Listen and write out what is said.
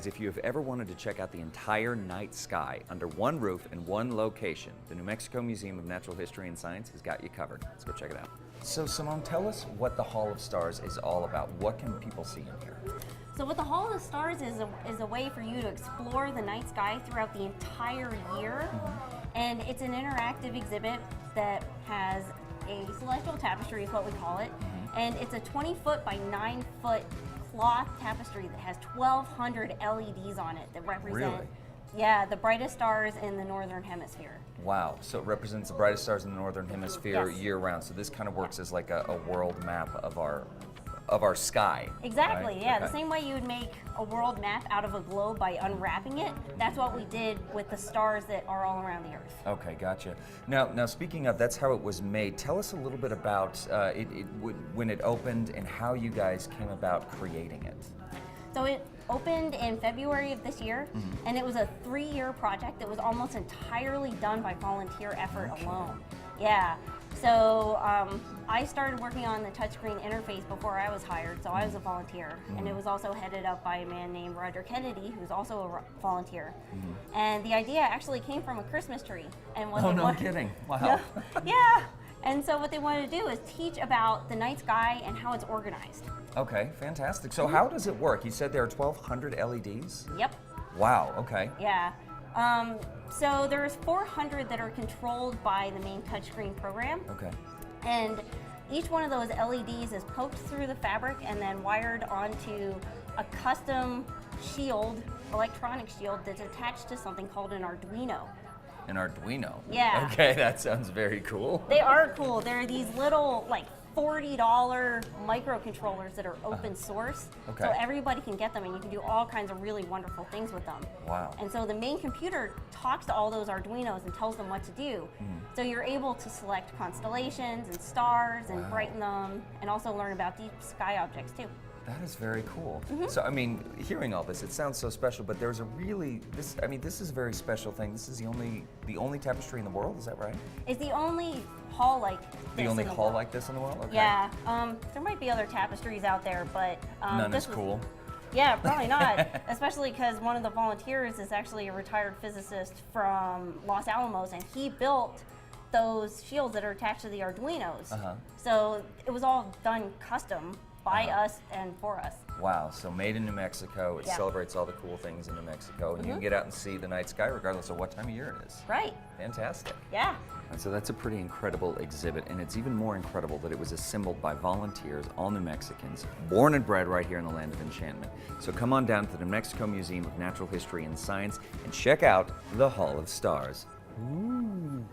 If you have ever wanted to check out the entire night sky under one roof in one location, the New Mexico Museum of Natural History and Science has got you covered. Let's go check it out. So Simone, tell us what the Hall of Stars is all about. What can people see in here? So what the Hall of Stars is a way for you to explore the night sky throughout the entire year. And it's an interactive exhibit that has a celestial tapestry is what we call it. And it's a 20-foot by 9-foot cloth tapestry that has 1,200 LEDs on it that represent the brightest stars in the northern hemisphere. Wow, so it represents the brightest stars in the northern hemisphere year round. So this kind of works as like a world map of our sky. Exactly, right? yeah. The same way you would make a world map out of a globe by unwrapping it, that's what we did with the stars that are all around the Earth. Okay, gotcha. Now speaking of, that's how it was made. Tell us a little bit about when it opened and how you guys came about creating it. So it opened in February of this year, and it was a 3-year project that was almost entirely done by volunteer effort alone. Yeah. So I started working on the touchscreen interface before I was hired, so I was a volunteer. And it was also headed up by a man named Roger Kennedy, who's also a volunteer. And the idea actually came from a Christmas tree. And what no kidding. Wow. Yeah. And so what they wanted to do is teach about the night sky and how it's organized. Okay, fantastic. So how does it work? You said there are 1,200 LEDs? Yep. Wow, okay. Yeah. So there's 400 that are controlled by the main touchscreen program. Okay. And each one of those LEDs is poked through the fabric and then wired onto a custom shield, electronic shield, that's attached to something called an Arduino. An Arduino? Yeah. Okay, that sounds very cool. They are cool. They're these little, like, $40 microcontrollers that are open source. Okay. So everybody can get them and you can do all kinds of really wonderful things with them. Wow. And so the main computer talks to all those Arduinos and tells them what to do. So you're able to select constellations and stars and brighten them, and also learn about deep sky objects too. That is very cool. So, I mean, hearing all this, it sounds so special, but there's a really, this is a very special thing. This is the only tapestry in the world, is that right? It's the only hall like this The only in the hall world. like this in the world? Okay. Yeah, there might be other tapestries out there, but None this as cool. Yeah, probably not. Especially because one of the volunteers is actually a retired physicist from Los Alamos, and he built those shields that are attached to the Arduinos. So it was all done custom by us and for us. Wow, so made in New Mexico, it celebrates all the cool things in New Mexico, and you can get out and see the night sky regardless of what time of year it is. Right. Fantastic. Yeah. And so that's a pretty incredible exhibit, and it's even more incredible that it was assembled by volunteers, all New Mexicans, born and bred right here in the land of enchantment. So come on down to the New Mexico Museum of Natural History and Science and check out the Hall of Stars. Ooh.